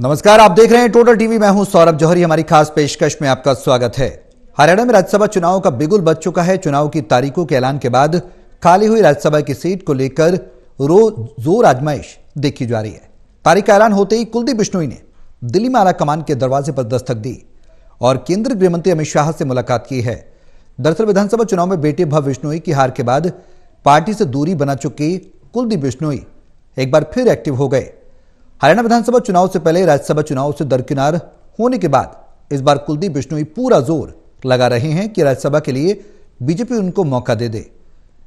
नमस्कार, आप देख रहे हैं टोटल टीवी। मैं हूं सौरभ जौहरी। हमारी खास पेशकश में आपका स्वागत है। हरियाणा में राज्यसभा चुनाव का बिगुल बज चुका है। चुनाव की तारीखों के ऐलान के बाद खाली हुई राज्यसभा की सीट को लेकर जोर आजमाइश देखी जा रही है। तारीख का ऐलान होते ही कुलदीप बिश्नोई ने दिल्ली में आला कमान के दरवाजे पर दस्तक दी और केंद्रीय गृह मंत्री अमित शाह से मुलाकात की है। दरअसल विधानसभा चुनाव में बेटे भव बिश्नोई की हार के बाद पार्टी से दूरी बना चुके कुलदीप बिश्नोई एक बार फिर एक्टिव हो गए। हरियाणा विधानसभा चुनाव से पहले राज्यसभा चुनाव से दरकिनार होने के बाद इस बार कुलदीप बिश्नोई पूरा जोर लगा रहे हैं कि राज्यसभा के लिए बीजेपी उनको मौका दे दे।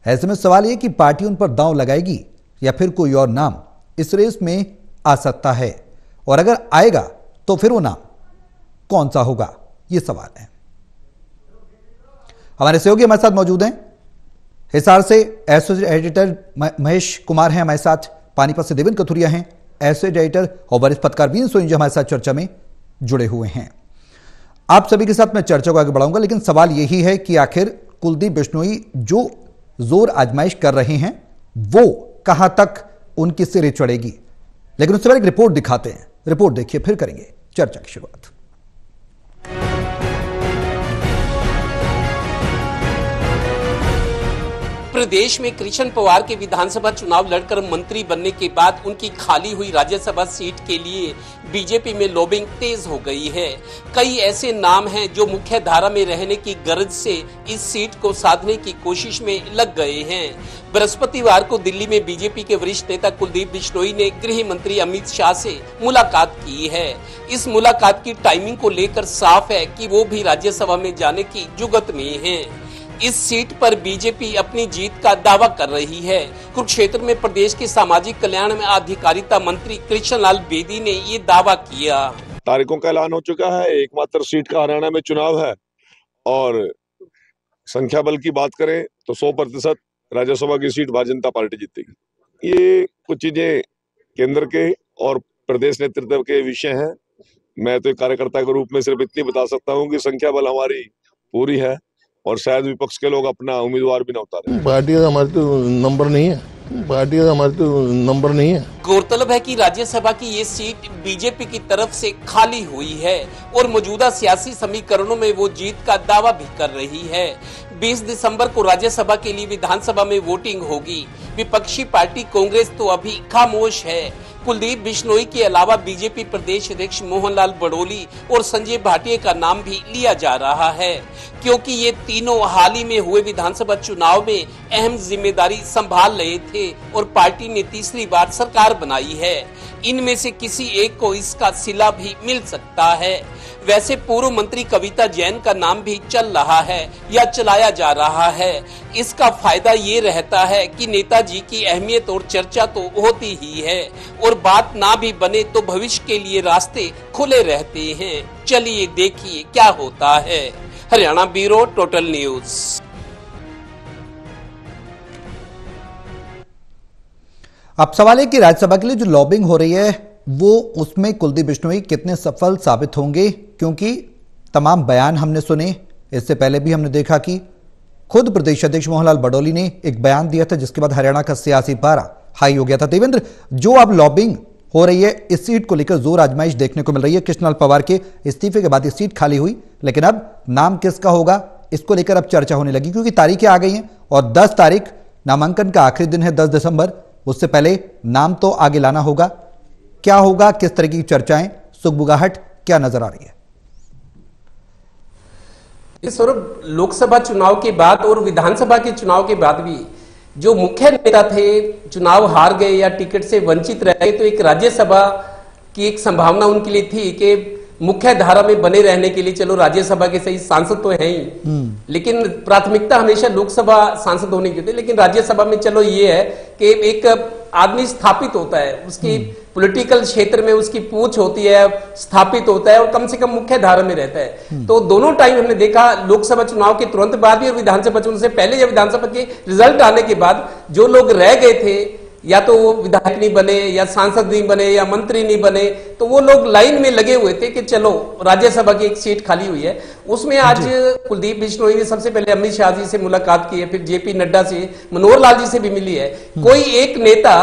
ऐसे में सवाल यह कि पार्टी उन पर दांव लगाएगी या फिर कोई और नाम इस रेस में आ सकता है, और अगर आएगा तो फिर वो नाम कौन सा होगा, ये सवाल है। हमारे सहयोगी हमारे साथ मौजूद हैं। हिसार से एसोसिएट एडिटर महेश कुमार हैं हमारे साथ, पानीपत से देवेंद्र कथुरिया हैं एसोसिएट एडिटर, और वरिष्ठ पत्रकार वीन सोनी जी हमारे साथ चर्चा में जुड़े हुए हैं। आप सभी के साथ मैं चर्चा को आगे बढ़ाऊंगा, लेकिन सवाल यही है कि आखिर कुलदीप बिश्नोई जो जोर आजमाइश कर रहे हैं वो कहां तक उनकी सिरे चढ़ेगी। लेकिन उससे पहले एक रिपोर्ट दिखाते हैं। रिपोर्ट देखिए, फिर करेंगे चर्चा की शुरुआत। प्रदेश में कृष्ण पवार के विधानसभा चुनाव लड़कर मंत्री बनने के बाद उनकी खाली हुई राज्यसभा सीट के लिए बीजेपी में लॉबिंग तेज हो गई है। कई ऐसे नाम हैं जो मुख्य धारा में रहने की गर्ज से इस सीट को साधने की कोशिश में लग गए हैं। बृहस्पतिवार को दिल्ली में बीजेपी के वरिष्ठ नेता कुलदीप बिश्नोई ने गृह मंत्री अमित शाह से मुलाकात की है। इस मुलाकात की टाइमिंग को लेकर साफ है कि वो भी राज्यसभा में जाने की जुगत में हैं। इस सीट पर बीजेपी अपनी जीत का दावा कर रही है। कुरुक्षेत्र में प्रदेश के सामाजिक कल्याण में अधिकारिता मंत्री कृष्णलाल बेदी ने ये दावा किया। तारीखों का ऐलान हो चुका है। एकमात्र सीट का हरियाणा में चुनाव है और संख्या बल की बात करें तो 100% राज्यसभा की सीट भारतीय जनता पार्टी जीतेगी। ये कुछ चीजें केंद्र के और प्रदेश नेतृत्व के विषय हैं। मैं तो एक कार्यकर्ता के रूप में सिर्फ इतनी बता सकता हूँ कि संख्या बल हमारी पूरी है और शायद विपक्ष के लोग अपना उम्मीदवार भी न उतारे। पार्टी का हमारे तो नंबर नहीं है, पार्टी का हमारे तो नंबर नहीं है। गौरतलब है कि राज्यसभा की ये सीट बीजेपी की तरफ से खाली हुई है और मौजूदा सियासी समीकरणों में वो जीत का दावा भी कर रही है। 20 दिसंबर को राज्यसभा के लिए विधानसभा में वोटिंग होगी। विपक्षी पार्टी कांग्रेस तो अभी खामोश है। कुलदीप बिश्नोई के अलावा बीजेपी प्रदेश अध्यक्ष मोहनलाल बड़ोली और संजय भाटिया का नाम भी लिया जा रहा है, क्योंकि ये तीनों हाल ही में हुए विधानसभा चुनाव में अहम जिम्मेदारी संभाल रहे थे और पार्टी ने तीसरी बार सरकार बनाई है। इनमें से किसी एक को इसका सिला भी मिल सकता है। वैसे पूर्व मंत्री कविता जैन का नाम भी चल रहा है या चलाया जा रहा है। इसका फायदा ये रहता है कि नेताजी की अहमियत और चर्चा तो होती ही है और बात ना भी बने तो भविष्य के लिए रास्ते खुले रहते हैं। चलिए देखिए क्या होता है। Haryana bureau, total news. अब सवाल है कि राज्यसभा के लिए जो लॉबिंग हो रही है वो उसमें कुलदीप बिश्नोई कितने सफल साबित होंगे, क्योंकि तमाम बयान हमने सुने। इससे पहले भी हमने देखा कि खुद प्रदेश अध्यक्ष मोहनलाल बड़ोली ने एक बयान दिया था, जिसके बाद हरियाणा का सियासी पारा हाई हो गया था। देवेंद्र, जो अब लॉबिंग हो रही है इस सीट को लेकर जोर आजमाइश देखने को मिल रही है। कृष्णलाल पवार के इस्तीफे के बाद ये सीट खाली हुई, लेकिन अब नाम किसका होगा इसको लेकर अब चर्चा होने लगी, क्योंकि तारीखें आ गई हैं और 10 तारीख नामांकन का आखिरी दिन है, 10 दिसंबर। उससे पहले नाम तो आगे लाना होगा। क्या होगा, किस तरह की चर्चाएं, सुगबुगाहट क्या नजर आ रही है? इस लोकसभा चुनाव के बाद और विधानसभा के चुनाव के बाद भी जो मुख्य नेता थे चुनाव हार गए या टिकट से वंचित रह गए, तो एक राज्यसभा की एक संभावना उनके लिए थी कि मुख्य धारा में बने रहने के लिए चलो राज्यसभा के सही सांसद तो हैं ही, लेकिन प्राथमिकता हमेशा लोकसभा सांसद होने की होती है। लेकिन राज्यसभा में चलो ये है कि एक आदमी स्थापित होता है, उसकी पॉलिटिकल क्षेत्र में उसकी पूछ होती है, स्थापित होता है और कम से कम मुख्य धारा में रहता है। तो दोनों टाइम हमने देखा, लोकसभा चुनाव के तुरंत बाद भी और विधानसभा चुनाव से पहले या विधानसभा के रिजल्ट आने के बाद जो लोग रह गए थे, या तो वो विधायक नहीं बने या सांसद नहीं बने या मंत्री नहीं बने, तो वो लोग लाइन में लगे हुए थे कि चलो राज्यसभा की एक सीट खाली हुई है। उसमें आज कुलदीप बिश्नोई ने सबसे पहले अमित शाह जी से मुलाकात की है, फिर जेपी नड्डा से, मनोहर लाल जी से भी मिली है। कोई एक नेता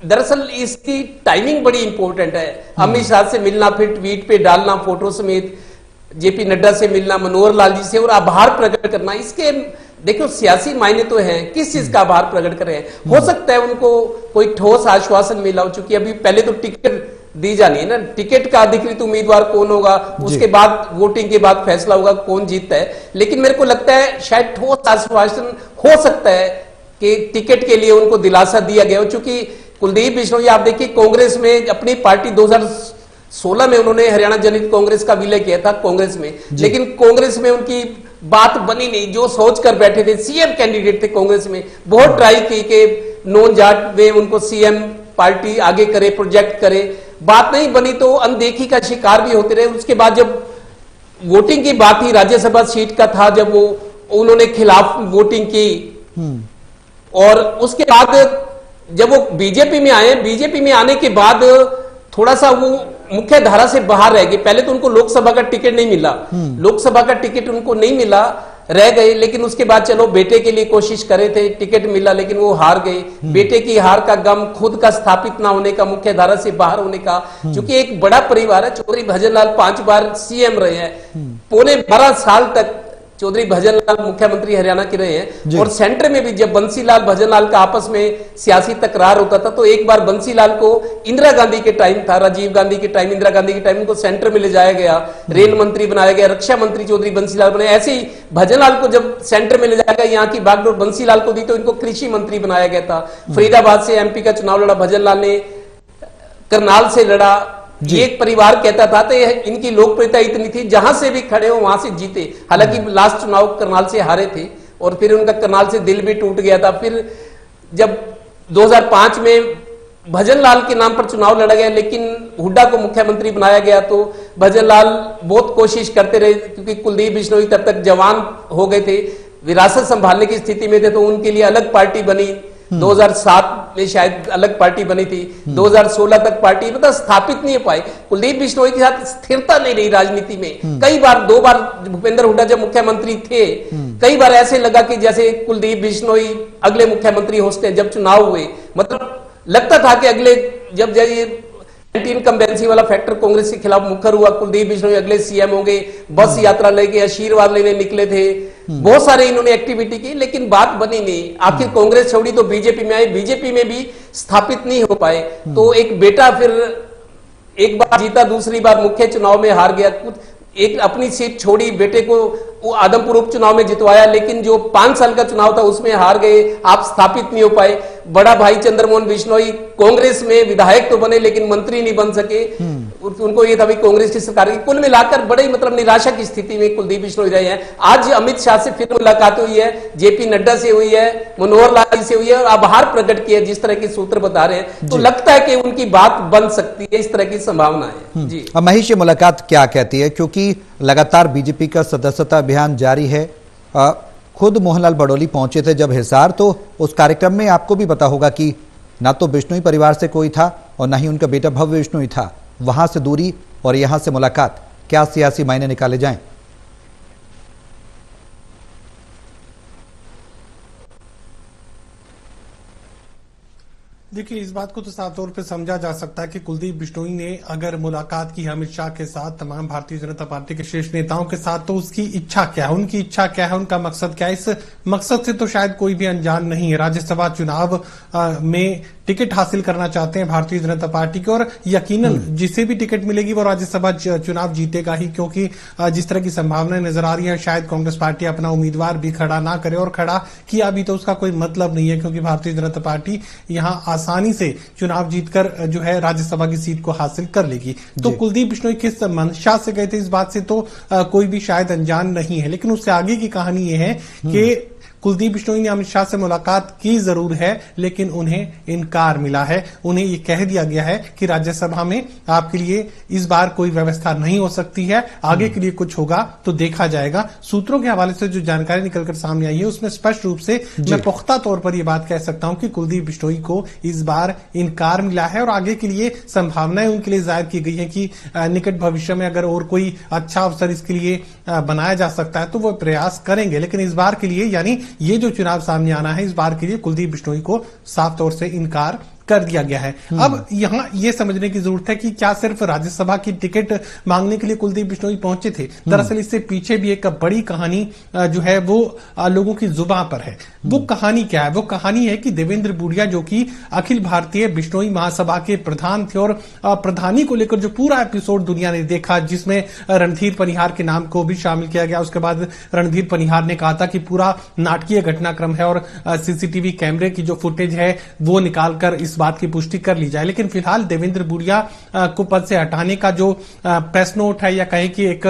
दरअसल इसकी टाइमिंग बड़ी इंपॉर्टेंट है। अमित शाह से मिलना, फिर ट्वीट पे डालना फोटो समेत, जेपी नड्डा से मिलना, मनोहर लाल जी से, और आभार प्रकट करना, इसके देखो सियासी मायने तो हैं। किस चीज का आभार प्रकट करें? हो सकता है उनको कोई ठोस आश्वासन मिला हो, चूंकि अभी पहले तो टिकट दी जानी है ना, टिकट का अधिकृत उम्मीदवार कौन होगा, उसके बाद वोटिंग के बाद फैसला होगा कौन जीतता है। लेकिन मेरे को लगता है शायद ठोस आश्वासन हो सकता है कि टिकट के लिए उनको दिलासा दिया गया हो। चूंकि कुलदीप बिश्नोई आप देखिए कांग्रेस में अपनी पार्टी 2016 में उन्होंने हरियाणा जनहित कांग्रेस का विलय किया था कांग्रेस में, लेकिन कांग्रेस में उनकी बात बनी नहीं। जो सोच कर बैठे थे, सीएम कैंडिडेट थे कांग्रेस में, बहुत ट्राई की कि नॉन जाट में उनको सीएम पार्टी आगे करे, प्रोजेक्ट करे, बात नहीं बनी तो अनदेखी का शिकार भी होते रहे। उसके बाद जब वोटिंग की बात ही राज्यसभा सीट का था, जब वो उन्होंने खिलाफ वोटिंग की, और उसके बाद जब वो बीजेपी में आए, बीजेपी में आने के बाद थोड़ा सा वो मुख्य धारा से बाहर रह गए। पहले तो उनको लोकसभा का टिकट नहीं मिला, लोकसभा का टिकट उनको नहीं मिला, रह गए। लेकिन उसके बाद चलो बेटे के लिए कोशिश करे थे, टिकट मिला, लेकिन वो हार गए। बेटे की हार का गम, खुद का स्थापित ना होने का, मुख्य धारा से बाहर होने का, क्योंकि एक बड़ा परिवार है। चौधरी भजनलाल 5 बार सीएम रहे हैं, पौने 12 साल तक चौधरी भजनलाल मुख्यमंत्री हरियाणा के रहे हैं। और सेंटर में भी जब बंसीलाल भजनलाल का आपस में सियासी तकरार होता था, तो एक बार बंसीलाल को इंदिरा गांधी के टाइम था, राजीव गांधी के टाइम, इंदिरा गांधी के टाइम उनको सेंटर में ले जाया गया, रेल मंत्री बनाया गया, रक्षा मंत्री चौधरी बंसीलाल बने। ऐसे ही भजनलाल को जब सेंटर में ले जाया गया, यहाँ की बागडोर बंसीलाल को दी तो इनको कृषि मंत्री बनाया गया था। फरीदाबाद से एमपी का चुनाव लड़ा भजनलाल ने, करनाल से लड़ा। एक परिवार कहता था तो इनकी लोकप्रियता इतनी थी, जहां से भी खड़े हो वहां से जीते। हालांकि लास्ट चुनाव करनाल से हारे थे, और फिर उनका करनाल से दिल भी टूट गया था। फिर जब 2005 में भजनलाल के नाम पर चुनाव लड़ा गया, लेकिन हुड्डा को मुख्यमंत्री बनाया गया, तो भजनलाल बहुत कोशिश करते रहे, क्योंकि कुलदीप बिश्नोई तब तक जवान हो गए थे, विरासत संभालने की स्थिति में थे, तो उनके लिए अलग पार्टी बनी। 2007 में शायद अलग पार्टी बनी थी, 2016 तक पार्टी मतलब स्थापित नहीं हो पाई। कुलदीप बिश्नोई के साथ स्थिरता नहीं रही राजनीति में। कई बार, 2 बार भूपेंद्र हुड्डा जब मुख्यमंत्री थे, कई बार ऐसे लगा कि जैसे कुलदीप बिश्नोई अगले मुख्यमंत्री हो सकते हैं। जब चुनाव हुए, मतलब लगता था कि अगले, जब एंटी इनकम्बेंसी वाला फैक्टर कांग्रेस के खिलाफ मुखर हुआ, कुलदीप बिश्नोई अगले सीएम होंगे, बस यात्रा लेके आशीर्वाद लेने निकले थे, बहुत सारे इन्होंने एक्टिविटी की, लेकिन बात बनी नहीं। आखिर कांग्रेस छोड़ी तो बीजेपी में आए, बीजेपी में भी स्थापित नहीं हो पाए। तो एक बेटा फिर एक बार जीता, दूसरी बार मुख्य चुनाव में हार गया, एक अपनी सीट छोड़ी, बेटे को आदमपुर उपचुनाव में जितवाया, लेकिन जो 5 साल का चुनाव था उसमें हार गए, आप स्थापित नहीं हो पाए। बड़ा भाई चंद्रमोहन बिश्नोई कांग्रेस में विधायक तो बने, लेकिन मंत्री नहीं बन सके। उनको ये था भाई कांग्रेस की सरकार की। कुल मिलाकर बड़े मतलब निराशा की स्थिति में कुलदीप बिश्नोई रहे हैं। आज अमित शाह से फिर मुलाकात हुई है, जेपी नड्डा से हुई है, मनोहर लाल से हुई है, और आभार प्रकट किया, जिस तरह के सूत्र बता रहे हैं, तो लगता है कि उनकी बात बन सकती है, इस तरह की संभावना है। जी, अब महेश, ये मुलाकात क्या कहती है? क्योंकि लगातार बीजेपी का सदस्यता अभियान जारी है। खुद मोहनलाल बड़ोली पहुंचे थे जब हिसार, तो उस कार्यक्रम में आपको भी पता होगा कि ना तो बिश्नोई परिवार से कोई था और ना ही उनका बेटा भव्य बिश्नोई था। वहां से दूरी और यहां से मुलाकात, क्या सियासी मायने निकाले जाएं? देखिए, इस बात को तो साफ तौर पे समझा जा सकता है कि कुलदीप बिश्नोई ने अगर मुलाकात की अमित शाह के साथ, तमाम भारतीय जनता पार्टी के शीर्ष नेताओं के साथ, तो उसकी इच्छा क्या है, उनकी इच्छा क्या है, उनका मकसद क्या है? इस मकसद से तो शायद कोई भी अनजान नहीं है। राज्यसभा चुनाव में टिकट हासिल करना चाहते हैं भारतीय जनता पार्टी के, और यकीनन जिसे भी टिकट मिलेगी वो राज्यसभा चुनाव जीतेगा ही, क्योंकि जिस तरह की संभावनाएं नजर आ रही है, शायद कांग्रेस पार्टी अपना उम्मीदवार भी खड़ा ना करे, और खड़ा किया भी तो उसका कोई मतलब नहीं है, क्योंकि भारतीय जनता पार्टी यहां आसानी से चुनाव जीतकर जो है राज्यसभा की सीट को हासिल कर लेगी। तो कुलदीप बिश्नोई किस मंशा से गए थे, इस बात से तो कोई भी शायद अनजान नहीं है। लेकिन उससे आगे की कहानी यह है कि कुलदीप बिश्नोई ने अमित शाह से मुलाकात की जरूर है, लेकिन उन्हें इनकार मिला है। उन्हें यह कह दिया गया है कि राज्यसभा में आपके लिए इस बार कोई व्यवस्था नहीं हो सकती है, आगे के लिए कुछ होगा तो देखा जाएगा। सूत्रों के हवाले से जो जानकारी निकलकर सामने आई है, उसमें स्पष्ट रूप से मैं पुख्ता तौर पर यह बात कह सकता हूं कि कुलदीप बिश्नोई को इस बार इनकार मिला है, और आगे के लिए संभावनाएं उनके लिए जाहिर की गई है कि निकट भविष्य में अगर और कोई अच्छा अवसर इसके लिए बनाया जा सकता है तो वो प्रयास करेंगे। लेकिन इस बार के लिए, यानी ये जो चुनाव सामने आना है, इस बार के लिए कुलदीप बिश्नोई को साफ तौर से इनकार कर दिया गया है। अब यहाँ ये समझने की जरूरत है कि क्या सिर्फ राज्यसभा की टिकट मांगने के लिए कुलदीप बिश्नोई पहुंचे थे? दरअसल इससे पीछे भी एक बड़ी कहानी जो है वो लोगों की जुबान पर है। वो कहानी क्या है? वो कहानी है कि देवेंद्र बुड़िया जो कि अखिल भारतीय बिश्नोई महासभा के प्रधान थे और प्रधानी को लेकर जो पूरा एपिसोड दुनिया ने देखा, जिसमें रणधीर पनिहार के नाम को भी शामिल किया गया, उसके बाद रणधीर पनिहार ने कहा था कि पूरा नाटकीय घटनाक्रम है और सीसीटीवी कैमरे की जो फुटेज है वो निकालकर इस बात की पुष्टि कर ली जाए। लेकिन फिलहाल देवेंद्र बुड़िया को पद से हटाने का जो प्रेस नोट है या कहे कि एक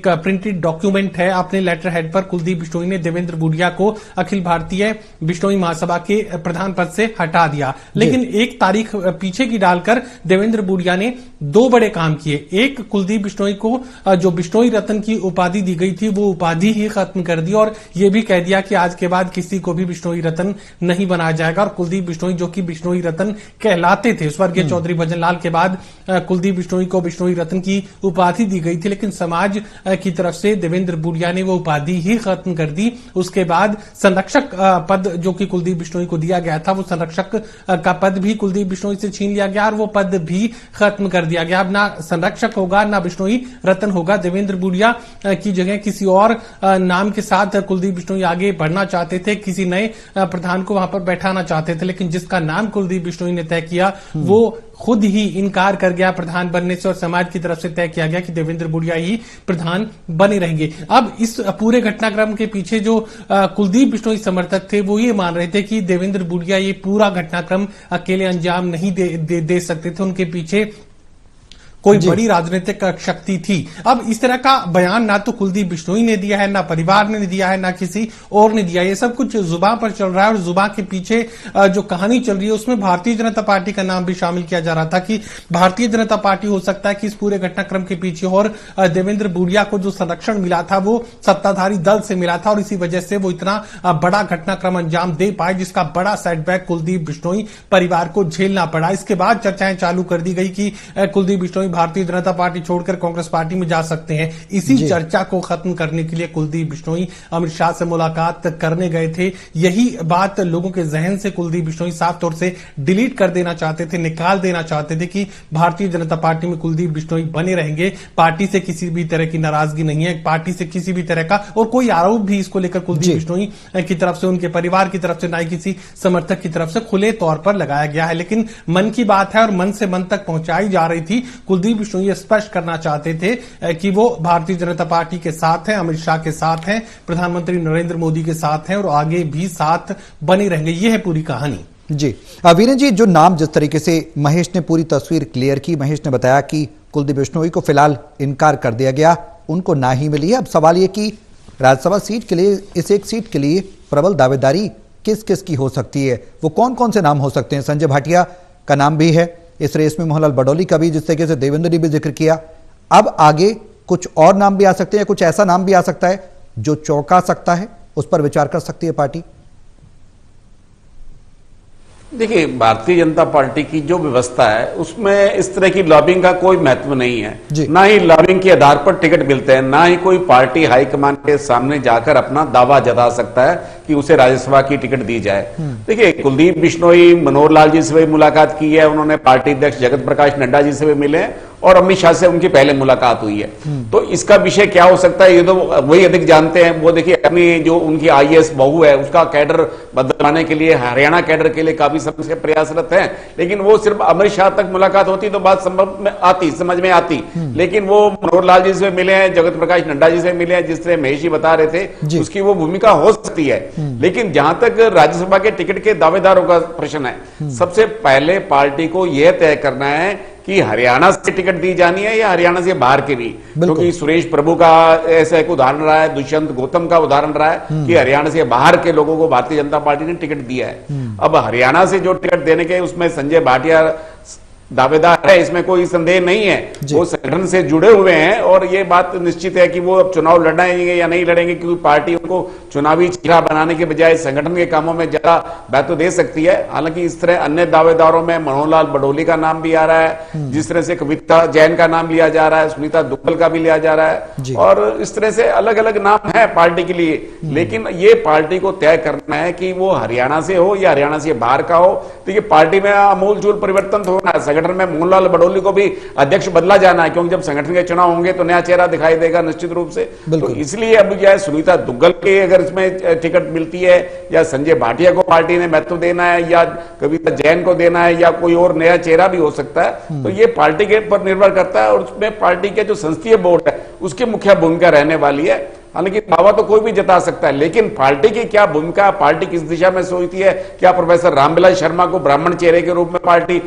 प्रिंटेड डॉक्यूमेंट है, अपने लेटर हेड पर कुलदीप बिश्नोई ने देवेंद्र बुड़िया को अखिल भारतीय बिश्नोई महासभा के प्रधान पद से हटा दिया। लेकिन एक तारीख पीछे की डालकर देवेंद्र बुड़िया ने दो बड़े काम किए। एक, कुलदीप बिश्नोई को जो बिश्नोई रत्न की उपाधि दी गई थी वो उपाधि ही खत्म कर दी और यह भी कह दिया कि आज के बाद किसी को भी बिश्नोई रत्न नहीं बनाया जाएगा। और कुलदीप बिश्नोई जो कि बिश्नोई रत्न कहलाते थे, स्वर्गीय चौधरी भजन लाल के बाद कुलदीप बिश्नोई को बिश्नोई रत्न की उपाधि दी गई थी, लेकिन समाज की तरफ से देवेंद्र बुड़िया ने वो उपाधि ही खत्म कर दी। उसके बाद संरक्षक पद जो कि कुलदीप बिश्नोई को दिया गया था, वो संरक्षक का पद भी कुलदीप बिश्नोई से छीन लिया गया और वो पद भी खत्म कर दिया गया। अब ना संरक्षक होगा ना बिश्नोई रत्न होगा। देवेंद्र बुड़िया की जगह किसी और नाम के साथ कुलदीप बिश्नोई आगे बढ़ना चाहते थे, किसी नए प्रधान को वहां पर बैठाना चाहते थे, लेकिन जिसका नाम कुलदीप बिश्नोई ने तय किया वो खुद ही इनकार कर गया प्रधान बनने से और समाज की तरफ से तय किया गया कि देवेंद्र बुड़िया ही प्रधान बने रहेंगे। अब इस पूरे घटनाक्रम के पीछे जो कुलदीप बिश्नोई समर्थक थे वो ये मान रहे थे कि देवेंद्र बुड़िया ये पूरा घटनाक्रम अकेले अंजाम नहीं दे सकते थे, उनके पीछे कोई बड़ी राजनीतिक शक्ति थी। अब इस तरह का बयान ना तो कुलदीप बिश्नोई ने दिया है, ना परिवार ने दिया है, ना किसी और ने दिया। ये सब कुछ जुबान पर चल रहा है और जुबान के पीछे जो कहानी चल रही है उसमें भारतीय जनता पार्टी का नाम भी शामिल किया जा रहा था कि भारतीय जनता पार्टी हो सकता है कि इस पूरे घटनाक्रम के पीछे और देवेंद्र बुड़िया को जो संरक्षण मिला था वो सत्ताधारी दल से मिला था और इसी वजह से वो इतना बड़ा घटनाक्रम अंजाम दे पाए, जिसका बड़ा सेटबैक कुलदीप बिश्नोई परिवार को झेलना पड़ा। इसके बाद चर्चाएं चालू कर दी गई कि कुलदीप बिश्नोई भारतीय जनता पार्टी छोड़कर कांग्रेस पार्टी में जा सकते हैं। इसी चर्चा को खत्म करने के लिए कुलदीप बिश्नोई अमित शाह से मुलाकात करने गए थे। यही बात लोगों के जहन से कुलदीप बिश्नोई साफ तौर से डिलीट कर देना चाहते थे, निकाल देना चाहते थे कि भारतीय जनता पार्टी में कुलदीप बिश्नोई बने रहेंगे। पार्टी से किसी भी तरह की नाराजगी नहीं है, पार्टी से किसी भी तरह का और कोई आरोप भी इसको लेकर कुलदीप बिश्नोई की तरफ से, उनके परिवार की तरफ से, ना ही किसी समर्थक की तरफ से खुले तौर पर लगाया गया है। लेकिन मन की बात है और मन से मन तक पहुंचाई जा रही थी। कुलदीप बिश्नोई ये स्पष्ट करना चाहते थे कि वो भारतीय जनता पार्टी के साथ हैं, अमित शाह के साथ हैं, प्रधानमंत्री नरेंद्र मोदी के साथ हैं और आगे भी साथ बने रहेंगे। ये है पूरी कहानी। जी वीरेंद्र जी, जो नाम जिस तरीके से महेश ने पूरी तस्वीर क्लियर की, महेश ने बताया कि कुलदीप बिश्नोई को फिलहाल इनकार कर दिया गया, उनको ना ही मिली है। अब सवाल यह कि राज्यसभा सीट के लिए, इस एक सीट के लिए प्रबल दावेदारी किस किस की हो सकती है, वो कौन कौन से नाम हो सकते हैं? संजय भाटिया का नाम भी है इस रेस में, मोहनलाल बडौली का भी, जिस तरीके से देवेंद्र ने भी जिक्र किया। अब आगे कुछ और नाम भी आ सकते हैं, कुछ ऐसा नाम भी आ सकता है जो चौंका सकता है, उस पर विचार कर सकती है पार्टी। देखिए, भारतीय जनता पार्टी की जो व्यवस्था है उसमें इस तरह की लॉबिंग का कोई महत्व नहीं है। ना ही लॉबिंग के आधार पर टिकट मिलते हैं, ना ही कोई पार्टी हाईकमान के सामने जाकर अपना दावा जता सकता है कि उसे राज्यसभा की टिकट दी जाए। देखिए, कुलदीप बिश्नोई मनोहर लाल जी से भी मुलाकात की है, उन्होंने पार्टी अध्यक्ष जगत प्रकाश नड्डा जी से भी मिले और अमित शाह से उनकी पहले मुलाकात हुई है। तो इसका विषय क्या हो सकता है ये तो वही अधिक जानते हैं। वो देखिए, अपनी जो उनकी आईएएस बहू है उसका कैडर बदलवाने के लिए, हरियाणा कैडर के लिए काफी समय से प्रयासरत है, लेकिन वो सिर्फ अमित शाह तक मुलाकात होती तो बात समझ में आती। लेकिन वो मनोहर लाल जी से मिले हैं, जगत प्रकाश नड्डा जी से मिले हैं, जिस तरह महेश जी बता रहे थे उसकी वो भूमिका हो सकती है। लेकिन जहां तक राज्यसभा के टिकट के दावेदारों का प्रश्न है, सबसे पहले पार्टी को यह तय करना है कि हरियाणा से टिकट दी जानी है या हरियाणा से बाहर के भी, क्योंकि सुरेश प्रभु का ऐसा एक उदाहरण रहा है, दुष्यंत गौतम का उदाहरण रहा है कि हरियाणा से बाहर के लोगों को भारतीय जनता पार्टी ने टिकट दिया है। अब हरियाणा से जो टिकट देने के उसमें संजय भाटिया दावेदार है, इसमें कोई संदेह नहीं है। वो संगठन से जुड़े हुए हैं और ये बात निश्चित है कि वो अब चुनाव लड़ेंगे या नहीं लड़ेंगे, क्योंकि पार्टी उनको चुनावी चेहरा बनाने के बजाय संगठन के कामों में ज्यादा महत्व दे सकती है। हालांकि इस तरह अन्य दावेदारों में मनोहर लाल बडोली का नाम भी आ रहा है, जिस तरह से कविता जैन का नाम लिया जा रहा है, सुनीता दुग्गल का भी लिया जा रहा है, और इस तरह से अलग अलग नाम है पार्टी के लिए। लेकिन ये पार्टी को तय करना है कि वो हरियाणा से हो या हरियाणा से बाहर का हो। देखिए, पार्टी में अमूलचूल परिवर्तन तो होना है। संगठन में मनोहर लाल बडोली को भी अध्यक्ष बदला जाना है, क्योंकि जब संगठन के चुनाव होंगे तो नया चेहरा दिखाई देगा निश्चित रूप से। तो इसलिए अब जो है सुनीता दुग्गल के अगर इसमें टिकट मिलती है, या संजय भाटिया को पार्टी ने महत्व देना है, या कविता जैन को देना है, या कोई और नया चेहरा भी हो सकता है, तो ये पार्टी के पर निर्भर करता है। और उसमें पार्टी के जो संसदीय बोर्ड है उसकी मुख्य भूमिका रहने वाली है। हालांकि दावा तो कोई भी जता सकता है, लेकिन पार्टी की क्या भूमिका, पार्टी किस दिशा में सोचती है, क्या प्रोफेसर रामविलास शर्मा को ब्राह्मण चेहरे के रूप में पार्टी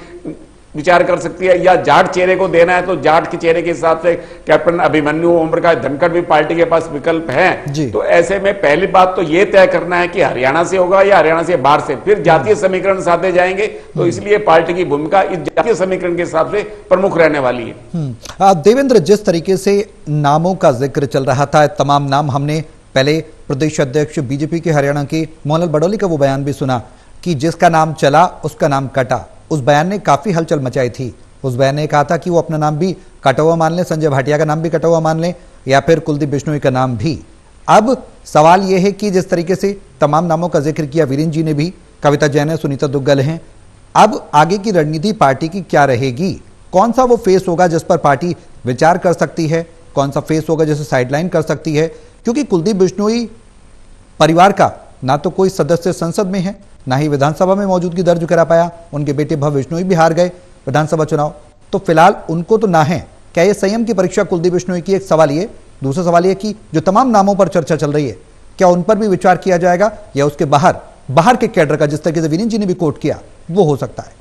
विचार कर सकती है, या जाट चेहरे को देना है तो जाट के चेहरे के हिसाब से कैप्टन अभिमन्यु, ओम प्रकाश धनखड़ भी पार्टी के पास विकल्प हैं। तो ऐसे में पहली बात तो ये तय करना है कि हरियाणा से होगा या हरियाणा से बाहर से, फिर जातीय समीकरण साधे जाएंगे। तो इसलिए पार्टी की भूमिका इस जातीय समीकरण के हिसाब से प्रमुख रहने वाली है। देवेंद्र, जिस तरीके से नामों का जिक्र चल रहा था, तमाम नाम हमने पहले प्रदेश अध्यक्ष बीजेपी के हरियाणा के मनोहर लाल बडोली का वो बयान भी सुना कि जिसका नाम चला उसका नाम कटा। उस बयान ने काफी हलचल मचाई थी। उस बयान ने कहा था कि वो अपना नाम भी कटा हुआ मान ले, संजय भाटिया का नाम भी कटा हुआ मान ले, या फिर कुलदीप बिश्नोई का नाम भी। अब सवाल यह है कि जिस तरीके से तमाम नामों का जिक्र किया, वीरेंद्र जी ने भी, कविता जैन है, सुनीता दुग्गल हैं, अब आगे की रणनीति पार्टी की क्या रहेगी? कौन सा वो फेस होगा जिस पर पार्टी विचार कर सकती है, कौन सा फेस होगा जिसे साइडलाइन कर सकती है? क्योंकि कुलदीप बिश्नोई परिवार का ना तो कोई सदस्य संसद में है, ना ही विधानसभा में मौजूदगी दर्ज करा पाया। उनके बेटे भव बिश्नोई भी हार गए विधानसभा चुनाव, तो फिलहाल उनको तो ना है। क्या ये संयम की परीक्षा कुलदीप बिश्नोई की? एक सवाल ये। दूसरा सवाल ये कि जो तमाम नामों पर चर्चा चल रही है, क्या उन पर भी विचार किया जाएगा, या उसके बाहर के कैडर का, जिस तरीके से वीरेंद्र जी ने भी कोट किया, वो हो सकता है?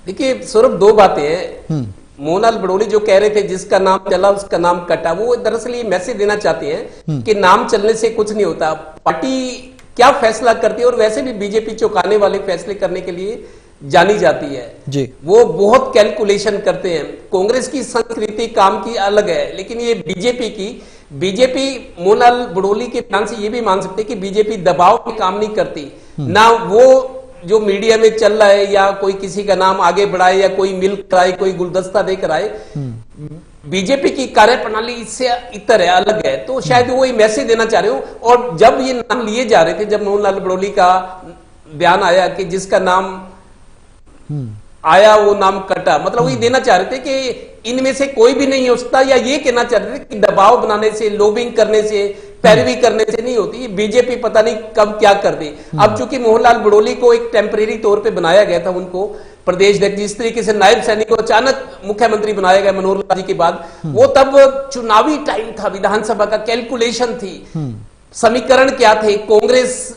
देखिए सौरभ, दो बातें हैं। मनोहर लाल बडोली जो कह रहे थे जिसका नाम चला उसका नाम कटा, वो दरअसल ये मैसेज देना चाहते हैं कि नाम चलने से कुछ नहीं होता। पार्टी क्या फैसला करती है, और वैसे भी बीजेपी चौंकाने वाले फैसले करने के लिए जानी जाती है जी। वो बहुत कैलकुलेशन करते हैं। कांग्रेस की संस्कृति काम की अलग है, लेकिन ये बीजेपी मनोहर लाल बडोली के बयान से ये भी मान सकते हैं कि बीजेपी दबाव में काम नहीं करती। ना वो जो मीडिया में चल रहा है, या कोई किसी का नाम आगे बढ़ाए, या कोई मिल कराए, कोई गुलदस्ता देकर आए, बीजेपी की कार्यप्रणाली इससे इतर है, अलग है। तो शायद वो ये मैसेज देना चाह रहे हो। और जब ये नाम लिए जा रहे थे, जब मनोहर लाल बडोली का बयान आया कि जिसका नाम आया वो नाम कटा, मतलब वो ये देना चाह रहे थे कि इनमें से कोई भी नहीं हो सकता, या ये कहना चाह रहे थे कि दबाव बनाने से, लॉबिंग करने से, पैरवी करने से नहीं होती। बीजेपी पता नहीं कब क्या कर दी। अब चूंकि मनोहर लाल बडोली को एक टेम्परेरी तौर पे बनाया गया था, उनको प्रदेश अध्यक्ष, जिस तरीके से नायब सैनिक को अचानक मुख्यमंत्री बनाया गया मनोहर लाल जी के बाद, वो तब चुनावी टाइम था, विधानसभा का कैलकुलेशन थी, समीकरण क्या थे, कांग्रेस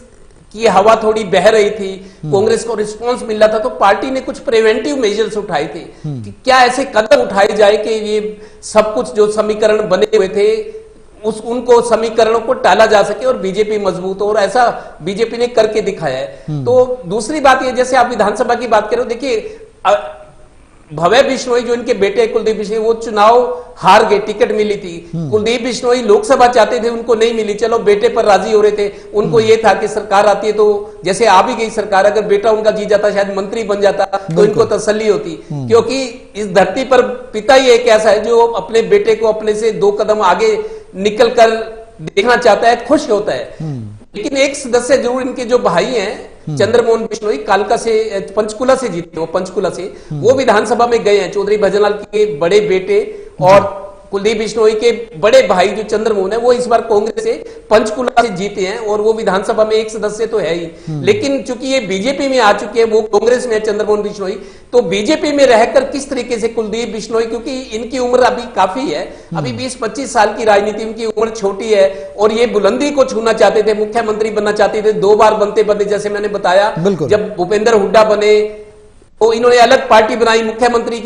की हवा थोड़ी बह रही थी, कांग्रेस को रिस्पांस मिल रहा था, तो पार्टी ने कुछ प्रिवेंटिव मेजर्स उठाए थे कि क्या ऐसे कदम उठाए जाए कि ये सब कुछ जो समीकरण बने हुए थे उनको समीकरणों को टाला जा सके और बीजेपी मजबूत हो, और ऐसा बीजेपी ने करके दिखाया है। तो दूसरी बात ये, जैसे आप विधानसभा की बात कर रहे हो, देखिए भव्य बिश्नोई जो इनके बेटे कुलदीप बिश्नोई, वो चुनाव हार गए, टिकट मिली थी। कुलदीप बिश्नोई लोकसभा चाहते थे, उनको नहीं मिली, चलो बेटे पर राजी हो रहे थे। उनको ये था कि सरकार आती है तो जैसे आ भी गई सरकार, अगर बेटा उनका जी जाता शायद मंत्री बन जाता तो इनको तसल्ली होती, क्योंकि इस धरती पर पिता ही एक ऐसा है जो अपने बेटे को अपने से 2 कदम आगे निकल कर देखना चाहता है, खुश होता है। लेकिन एक सदस्य जरूर, इनके जो भाई हैं चंद्रमोहन बिश्नोई, कालका से, पंचकुला से जीते, वो पंचकुला से, वो विधानसभा में गए हैं। चौधरी भजनलाल के बड़े बेटे और कुलदीप बिश्नोई के बड़े भाई जो चंद्रमोहन है, वो इस बार कांग्रेस से पंचकुला से जीते हैं, और वो विधानसभा में एक सदस्य तो है ही। लेकिन चूंकि ये बीजेपी में आ चुके हैं, वो कांग्रेस में है चंद्रमोहन बिश्नोई, तो बीजेपी में रहकर किस तरीके से कुलदीप बिश्नोई, क्योंकि इनकी उम्र अभी काफी है, अभी 20-25 साल की राजनीति, उनकी उम्र छोटी है, और ये बुलंदी को छूना चाहते थे, मुख्यमंत्री बनना चाहते थे, 2 बार बनते जैसे मैंने बताया। जब भूपेंद्र हुड्डा बने तो इन्होंने अलग पार्टी बनाई, मुख्यमंत्री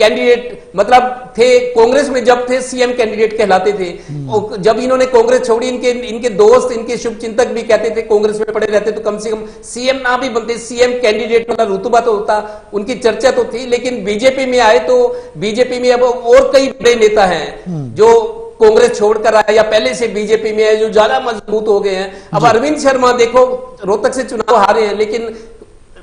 कैंडिडेट मतलब थे, कांग्रेस में जब थे सीएम कैंडिडेट कहलाते थे। और जब इन्होंने कांग्रेस छोड़ी, इनके दोस्त, इनके शुभचिंतक भी कहते थे कांग्रेस में पड़े रहते तो कम से कम सीएम ना भी बनते, सीएम कैंडिडेट वाला रुतबा तो होता, उनकी चर्चा तो थी। लेकिन बीजेपी में आए तो बीजेपी में अब और कई बड़े नेता हैं जो कांग्रेस छोड़कर आए या पहले से बीजेपी में है, जो ज्यादा मजबूत हो गए हैं। अब अरविंद शर्मा देखो रोहतक से चुनाव हारे हैं, लेकिन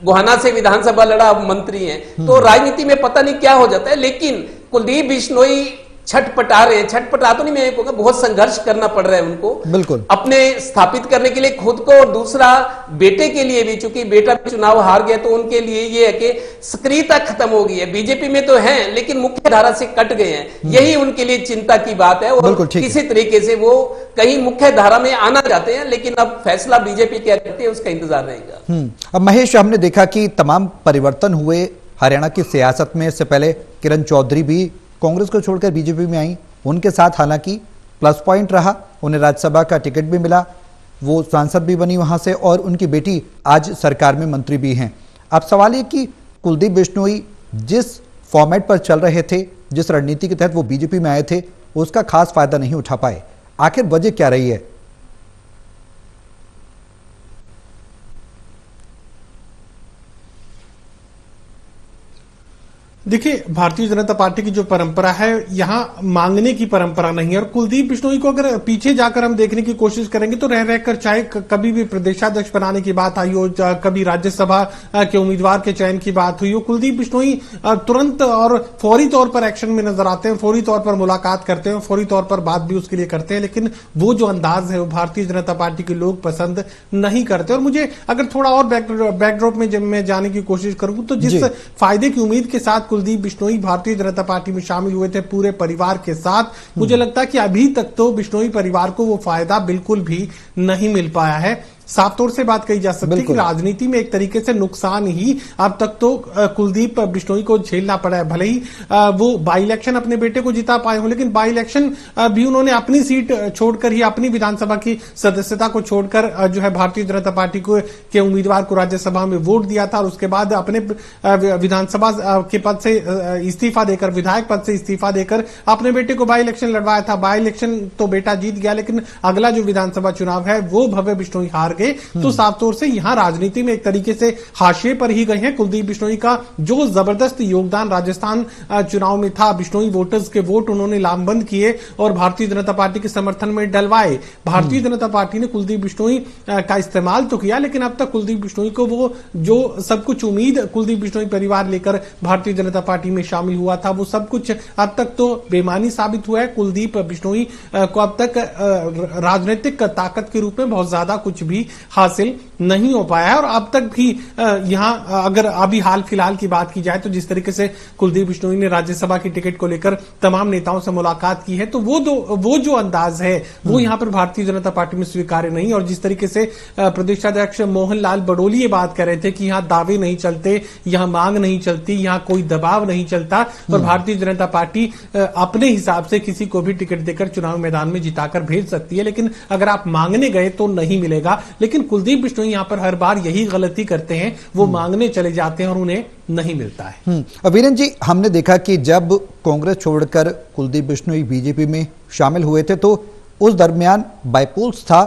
गोहाना से विधानसभा लड़ा, अब मंत्री हैं। तो राजनीति में पता नहीं क्या हो जाता है। लेकिन कुलदीप बिश्नोई छटपटा रहे हैं, छटपटा तो नहीं, मैं कहूंगा बहुत संघर्ष करना पड़ रहा है उनको, बिल्कुल अपने स्थापित करने के लिए खुद को, और दूसरा बेटे के लिए भी, चूंकि बेटा चुनाव हार गया तो उनके लिए ये है कि सक्रियता खत्म हो गई है। बीजेपी में तो है लेकिन मुख्य धारा से कट गए हैं, यही उनके लिए चिंता की बात है। और किसी तरीके से वो कहीं मुख्य धारा में आना चाहते हैं, लेकिन अब फैसला बीजेपी क्या करती है उसका इंतजार रहेगा। अब महेश, हमने देखा कि तमाम परिवर्तन हुए हरियाणा की सियासत में। इससे पहले किरण चौधरी भी कांग्रेस को छोड़कर बीजेपी में आई, उनके साथ हालांकि प्लस पॉइंट रहा, उन्हें राज्यसभा का टिकट भी मिला, वो सांसद भी बनी वहां से, और उनकी बेटी आज सरकार में मंत्री भी हैं। अब सवाल ये कि कुलदीप बिश्नोई जिस फॉर्मेट पर चल रहे थे, जिस रणनीति के तहत वो बीजेपी में आए थे, उसका खास फायदा नहीं उठा पाए। आखिर वजह क्या रही है? देखिए, भारतीय जनता पार्टी की जो परंपरा है, यहां मांगने की परंपरा नहीं है। और कुलदीप बिश्नोई को अगर पीछे जाकर हम देखने की कोशिश करेंगे तो रह रहकर, चाहे कभी भी प्रदेशाध्यक्ष बनाने की बात आई हो, कभी राज्यसभा के उम्मीदवार के चयन की बात हुई हो, कुलदीप बिश्नोई तुरंत और फौरी तौर पर एक्शन में नजर आते हैं, फौरी तौर पर मुलाकात करते हैं, फौरी तौर पर बात भी उसके लिए करते हैं। लेकिन वो जो अंदाज है वो भारतीय जनता पार्टी के लोग पसंद नहीं करते। और मुझे अगर थोड़ा और बैकड्रॉप में जब मैं जाने की कोशिश करूं तो जिस फायदे की उम्मीद के साथ कुलदीप बिश्नोई भारतीय जनता पार्टी में शामिल हुए थे पूरे परिवार के साथ, मुझे लगता है कि अभी तक तो बिश्नोई परिवार को वो फायदा बिल्कुल भी नहीं मिल पाया है। साफ तौर से बात कही जा सकती है कि राजनीति में एक तरीके से नुकसान ही अब तक तो कुलदीप बिश्नोई को झेलना पड़ा है। भले ही वो बाई इलेक्शन अपने बेटे को जिता पाए हो, लेकिन बाई इलेक्शन भी उन्होंने अपनी सीट छोड़कर ही, अपनी विधानसभा की सदस्यता को छोड़कर जो है भारतीय जनता पार्टी को के उम्मीदवार को राज्यसभा में वोट दिया था, और उसके बाद अपने विधानसभा के पद से इस्तीफा देकर, विधायक पद से इस्तीफा देकर अपने बेटे को बाई इलेक्शन लड़वाया था। बाई इलेक्शन तो बेटा जीत गया, लेकिन अगला जो विधानसभा चुनाव है वो भव्य बिश्नोई हार गए। तो साफ तौर से यहां राजनीति में एक तरीके से हाशिए पर ही गए हैं। कुलदीप बिश्नोई का जो जबरदस्त योगदान राजस्थान चुनाव में था, बिश्नोई वोटर्स के वोट उन्होंने लामबंद किए और भारतीय जनता पार्टी के समर्थन में डलवाए। भारतीय जनता पार्टी ने कुलदीप बिश्नोई का इस्तेमाल तो किया, लेकिन अब तक कुलदीप बिश्नोई को वो जो सब कुछ उम्मीद कुलदीप बिश्नोई परिवार लेकर भारतीय जनता पार्टी में शामिल हुआ था, वो सब कुछ अब तक तो बेमानी साबित हुआ है। कुलदीप बिश्नोई को अब तक राजनीतिक ताकत के रूप में बहुत ज्यादा कुछ भी हासिल नहीं हो पाया है। और अब तक भी यहां अगर अभी हाल फिलहाल की बात की जाए तो जिस तरीके से कुलदीप बिश्नोई ने राज्यसभा की टिकट को लेकर तमाम नेताओं से मुलाकात की है, तो वो जो अंदाज है वो यहां पर भारतीय जनता पार्टी में स्वीकार्य नहीं। और जिस तरीके से प्रदेशाध्यक्ष मोहन लाल बडोली ये बात कर रहे थे कि यहां दावे नहीं चलते, यहां मांग नहीं चलती, यहां कोई दबाव नहीं चलता, और भारतीय जनता पार्टी अपने हिसाब से किसी को भी टिकट देकर चुनाव मैदान में जिताकर भेज सकती है, लेकिन अगर आप मांगने गए तो नहीं मिलेगा। लेकिन कुलदीप बिश्नोई यहां पर हर बार यही गलती करते हैं, वो मांगने चले जाते हैं और उन्हें नहीं मिलता है। वीरेंद्र जी, हमने देखा कि जब कांग्रेस छोड़कर कुलदीप बिश्नोई बीजेपी में शामिल हुए थे तो उस दरमियान बाइपोल्स था,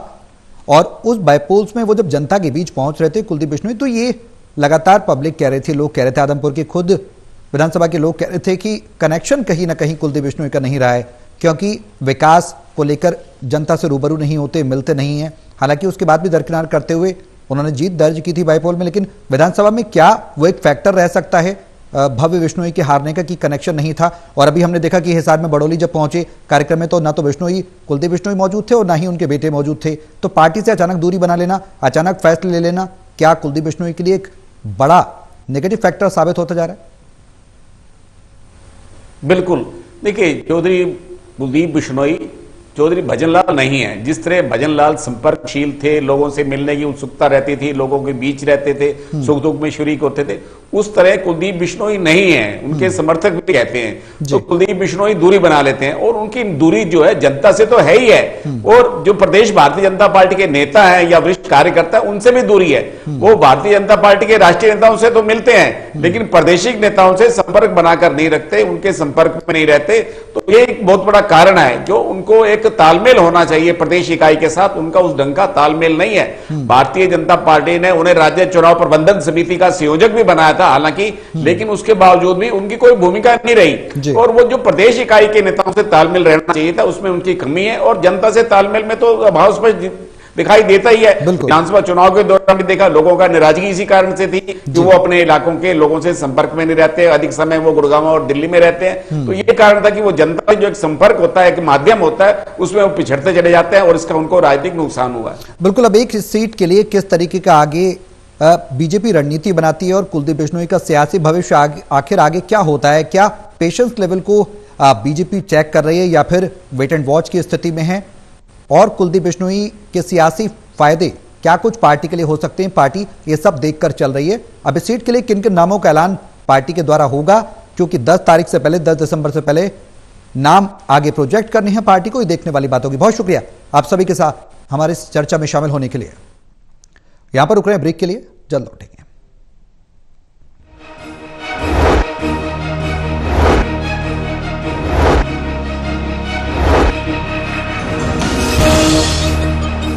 और उस बाइपोल्स में वो जब जनता के बीच पहुंच रहे थे कुलदीप बिश्नोई, तो ये लगातार पब्लिक कह रही थी, लोग कह रहे थे, आदमपुर के खुद विधानसभा के लोग कह रहे थे कि कनेक्शन कहीं ना कहीं कुलदीप बिश्नोई का नहीं रहा है, क्योंकि विकास को लेकर जनता से रूबरू नहीं होते, मिलते नहीं हैं। हालांकि उसके बाद भी दरकिनार करते हुए उन्होंने जीत दर्ज की थी बाईपोल में, लेकिन विधानसभा में क्या वो एक फैक्टर रह सकता है भव्य बिश्नोई के हारने का कि कनेक्शन नहीं था? और अभी हमने देखा कि हिसार में बडोली जब पहुंचे कार्यक्रम में तो ना तो बिश्नोई, कुलदीप बिश्नोई मौजूद थे और ना ही उनके बेटे मौजूद थे। तो पार्टी से अचानक दूरी बना लेना, अचानक फैसले ले लेना, क्या कुलदीप बिश्नोई के लिए एक बड़ा नेगेटिव फैक्टर साबित होता जा रहा है? बिल्कुल। देखिए, चौधरी कुलदीप बिश्नोई चौधरी भजनलाल नहीं है। जिस तरह भजनलाल संपर्कशील थे, लोगों से मिलने की उत्सुकता रहती थी, लोगों के बीच रहते थे, सुख दुख में शरीक होते थे, उस तरह कुलदीप बिश्नोई नहीं है। उनके समर्थक भी कहते हैं तो कुलदीप बिश्नोई दूरी बना लेते हैं, और उनकी दूरी जो है जनता से तो है ही है, और जो प्रदेश भारतीय जनता पार्टी के नेता हैं या वरिष्ठ कार्यकर्ता उनसे भी दूरी है। वो भारतीय जनता पार्टी के राष्ट्रीय नेताओं से तो मिलते हैं, लेकिन प्रादेशिक नेताओं से संपर्क बनाकर नहीं रखते, उनके संपर्क में नहीं रहते। तो ये एक बहुत बड़ा कारण है जो उनको एक तालमेल होना चाहिए प्रदेश इकाई के साथ, उनका उस ढंग का तालमेल नहीं है। भारतीय जनता पार्टी ने उन्हें राज्य चुनाव प्रबंधन समिति का संयोजक भी बनाया था हालांकि, लेकिन उसके बावजूद भी उनकी कोई भूमिका नहीं रही, और वो जो प्रदेश इकाई के नेताओं से तालमेल रहना चाहिए था उसमें उनकी कमी है, और जनता से तालमेल में तो अभाव स्पष्ट दिखाई देता ही है। विधानसभा चुनाव के दौरान भी देखा, लोगों का नाराजगी इसी कारण से थी कि वो अपने इलाकों के लोगों से संपर्क में नहीं रहते, अधिक समय वो गुड़गांव और दिल्ली में रहते हैं। तो ये कारण था कि वो जनता जो एक संपर्क होता है, एक माध्यम होता है, उसमें वो पिछड़ते चले जाते हैं, और इसका उनको राजनीतिक नुकसान हुआ है। बिल्कुल। अब एक सीट के लिए किस तरीके का आगे बीजेपी रणनीति बनाती है, और कुलदीप बिश्नोई का सियासी भविष्य आखिर आगे क्या होता है? क्या पेशेंस लेवल को बीजेपी चेक कर रही है या फिर वेट एंड वॉच की स्थिति में है? और कुलदीप बिश्नोई के सियासी फायदे क्या कुछ पार्टी के लिए हो सकते हैं? पार्टी ये सब देखकर चल रही है। अब इस सीट के लिए किन किन नामों का ऐलान पार्टी के द्वारा होगा, क्योंकि 10 तारीख से पहले, 10 दिसंबर से पहले नाम आगे प्रोजेक्ट करने हैं पार्टी को, ये देखने वाली बात होगी। बहुत शुक्रिया आप सभी के साथ हमारे इस चर्चा में शामिल होने के लिए। यहां पर रुक रहे हैं ब्रेक के लिए, जल्द लौटेंगे।